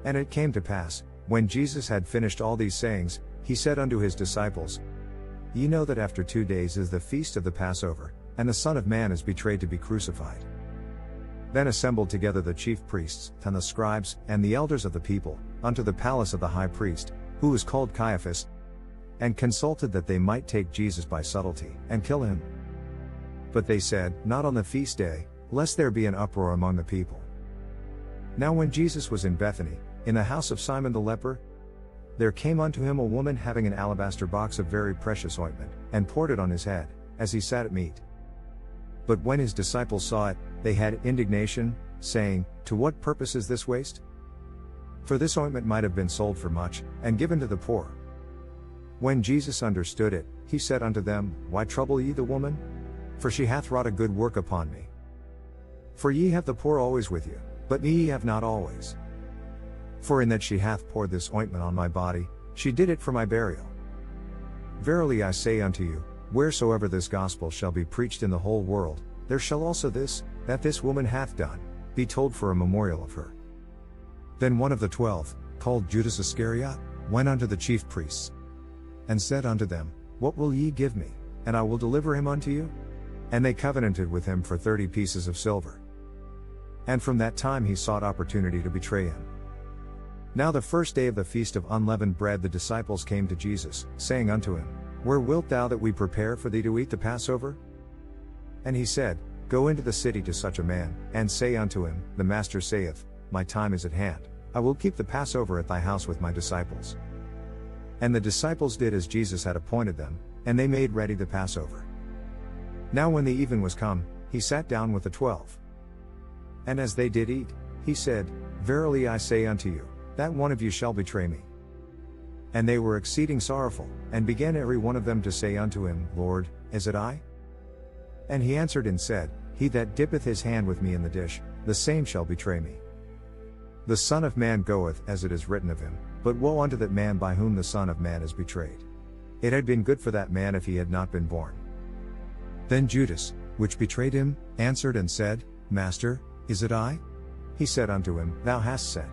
And it came to pass, when Jesus had finished all these sayings, he said unto his disciples, Ye know that after 2 days is the feast of the Passover, and the Son of Man is betrayed to be crucified. Then assembled together the chief priests, and the scribes, and the elders of the people, unto the palace of the high priest, who was called Caiaphas, and consulted that they might take Jesus by subtlety, and kill him. But they said, Not on the feast day, lest there be an uproar among the people. Now when Jesus was in Bethany, in the house of Simon the leper, there came unto him a woman having an alabaster box of very precious ointment, and poured it on his head, as he sat at meat. But when his disciples saw it, they had indignation, saying, To what purpose is this waste? For this ointment might have been sold for much, and given to the poor. When Jesus understood it, he said unto them, Why trouble ye the woman? For she hath wrought a good work upon me. For ye have the poor always with you, but me ye have not always. For in that she hath poured this ointment on my body, she did it for my burial. Verily I say unto you, wheresoever this gospel shall be preached in the whole world, there shall also this, that this woman hath done, be told for a memorial of her. Then one of the 12, called Judas Iscariot, went unto the chief priests, and said unto them, What will ye give me, and I will deliver him unto you? And they covenanted with him for 30 pieces of silver. And from that time he sought opportunity to betray him. Now the first day of the feast of unleavened bread the disciples came to Jesus, saying unto him, Where wilt thou that we prepare for thee to eat the Passover? And he said, Go into the city to such a man, and say unto him, The Master saith, My time is at hand, I will keep the Passover at thy house with my disciples. And the disciples did as Jesus had appointed them, and they made ready the Passover. Now when the even was come, he sat down with the 12. And as they did eat, he said, Verily I say unto you, that one of you shall betray me. And they were exceeding sorrowful, and began every one of them to say unto him, Lord, is it I? And he answered and said, He that dippeth his hand with me in the dish, the same shall betray me. The Son of Man goeth as it is written of him, but woe unto that man by whom the Son of Man is betrayed. It had been good for that man if he had not been born. Then Judas, which betrayed him, answered and said, Master, is it I? He said unto him, Thou hast said.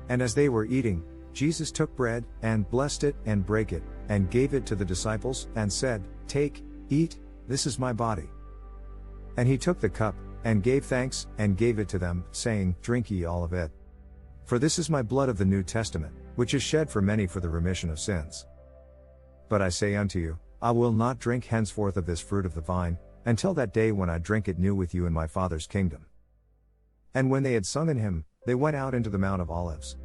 And as they were eating, Jesus took bread, and blessed it, and brake it, and gave it to the disciples, and said, Take, eat, this is my body. And he took the cup, and gave thanks, and gave it to them, saying, Drink ye all of it. For this is my blood of the New Testament, which is shed for many for the remission of sins. But I say unto you, I will not drink henceforth of this fruit of the vine, until that day when I drink it new with you in my Father's kingdom. And when they had sung an hymn, they went out into the Mount of Olives.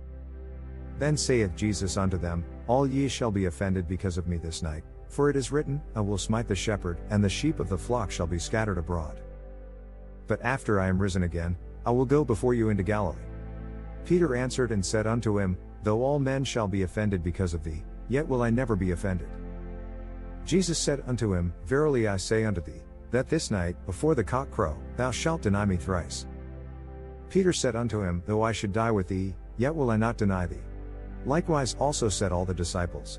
Then saith Jesus unto them, All ye shall be offended because of me this night, for it is written, I will smite the shepherd, and the sheep of the flock shall be scattered abroad. But after I am risen again, I will go before you into Galilee. Peter answered and said unto him, Though all men shall be offended because of thee, yet will I never be offended. Jesus said unto him, Verily I say unto thee, that this night, before the cock crow, thou shalt deny me thrice. Peter said unto him, Though I should die with thee, yet will I not deny thee. Likewise also said all the disciples.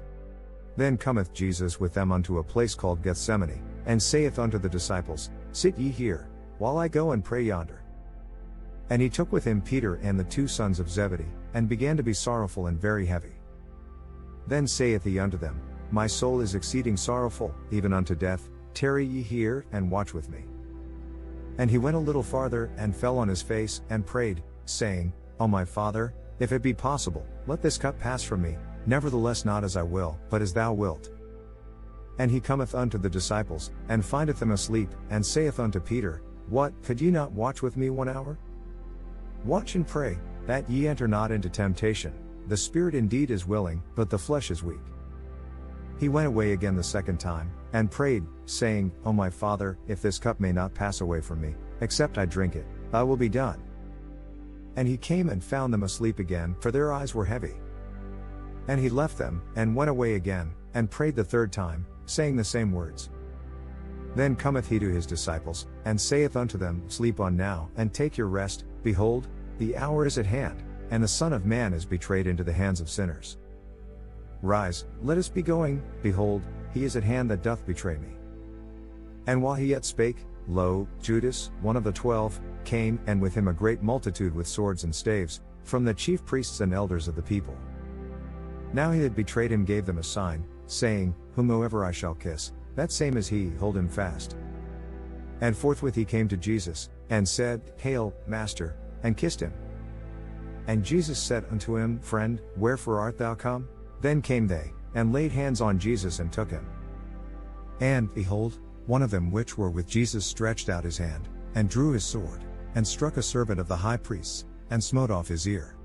Then cometh Jesus with them unto a place called Gethsemane, and saith unto the disciples, Sit ye here, while I go and pray yonder. And he took with him Peter and the 2 sons of Zebedee, and began to be sorrowful and very heavy. Then saith he unto them, My soul is exceeding sorrowful, even unto death, tarry ye here, and watch with me. And he went a little farther, and fell on his face, and prayed, saying, O my Father, if it be possible, let this cup pass from me, nevertheless not as I will, but as thou wilt. And he cometh unto the disciples, and findeth them asleep, and saith unto Peter, What, could ye not watch with me 1 hour? Watch and pray, that ye enter not into temptation. The spirit indeed is willing, but the flesh is weak. He went away again the second time, and prayed, saying, O my Father, if this cup may not pass away from me, except I drink it, thy will be done. And he came and found them asleep again, for their eyes were heavy. And he left them, and went away again, and prayed the third time, saying the same words. Then cometh he to his disciples, and saith unto them, Sleep on now, and take your rest, behold, the hour is at hand, and the Son of Man is betrayed into the hands of sinners. Rise, let us be going, behold, he is at hand that doth betray me. And while he yet spake, lo, Judas, one of the 12, came, and with him a great multitude with swords and staves, from the chief priests and elders of the people. Now he that betrayed him gave them a sign, saying, Whomsoever I shall kiss, that same is he, hold him fast. And forthwith he came to Jesus, and said, Hail, Master, and kissed him. And Jesus said unto him, Friend, wherefore art thou come? Then came they, and laid hands on Jesus and took him. And, behold, one of them which were with Jesus stretched out his hand, and drew his sword, and struck a servant of the high priests, and smote off his ear.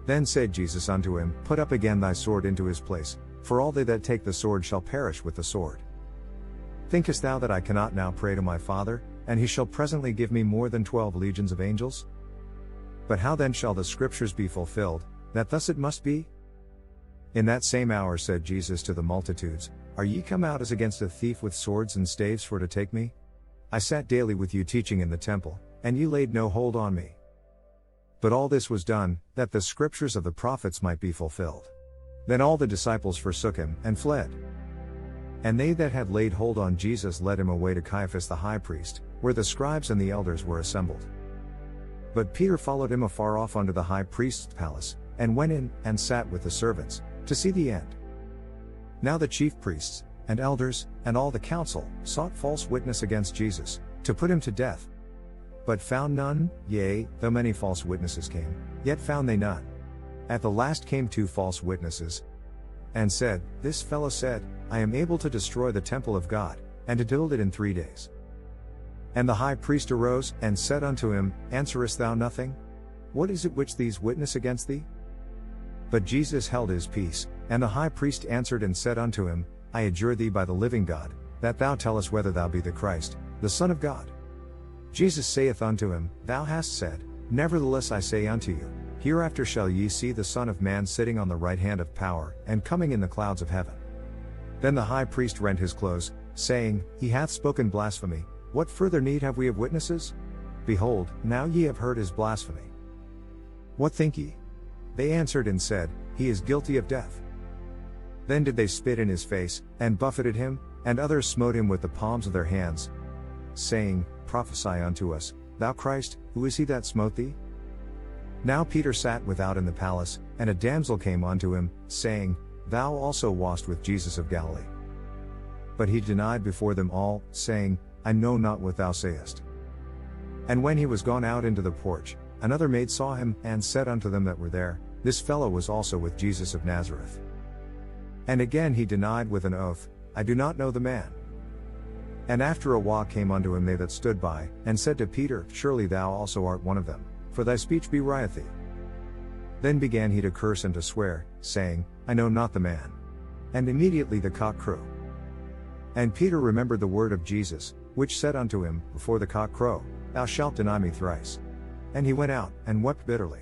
Then said Jesus unto him, Put up again thy sword into his place, for all they that take the sword shall perish with the sword. Thinkest thou that I cannot now pray to my Father, and he shall presently give me more than 12 legions of angels? But how then shall the scriptures be fulfilled, that thus it must be? In that same hour said Jesus to the multitudes, Are ye come out as against a thief with swords and staves for to take me? I sat daily with you teaching in the temple, and ye laid no hold on me. But all this was done, that the scriptures of the prophets might be fulfilled. Then all the disciples forsook him, and fled. And they that had laid hold on Jesus led him away to Caiaphas the high priest, where the scribes and the elders were assembled. But Peter followed him afar off unto the high priest's palace, and went in, and sat with the servants, to see the end. Now the chief priests, and elders, and all the council, sought false witness against Jesus, to put him to death. But found none, yea, though many false witnesses came, yet found they none. At the last came 2 false witnesses, and said, This fellow said, I am able to destroy the temple of God, and to build it in 3 days. And the high priest arose, and said unto him, Answerest thou nothing? What is it which these witness against thee? But Jesus held his peace, and the high priest answered and said unto him, I adjure thee by the living God, that thou tell us whether thou be the Christ, the Son of God. Jesus saith unto him, Thou hast said, Nevertheless I say unto you, Hereafter shall ye see the Son of Man sitting on the right hand of power, and coming in the clouds of heaven. Then the high priest rent his clothes, saying, He hath spoken blasphemy. What further need have we of witnesses? Behold, now ye have heard his blasphemy. What think ye? They answered and said, He is guilty of death. Then did they spit in his face, and buffeted him, and others smote him with the palms of their hands, saying, Prophesy unto us, thou Christ, who is he that smote thee? Now Peter sat without in the palace, and a damsel came unto him, saying, Thou also wast with Jesus of Galilee. But he denied before them all, saying, I know not what thou sayest. And when he was gone out into the porch, another maid saw him, and said unto them that were there, This fellow was also with Jesus of Nazareth. And again he denied with an oath, I do not know the man. And after a while came unto him they that stood by, and said to Peter, Surely thou also art one of them, for thy speech bewrieth thee. Then began he to curse and to swear, saying, I know not the man. And immediately the cock crew. And Peter remembered the word of Jesus, which said unto him, Before the cock crow, thou shalt deny me thrice. And he went out, and wept bitterly.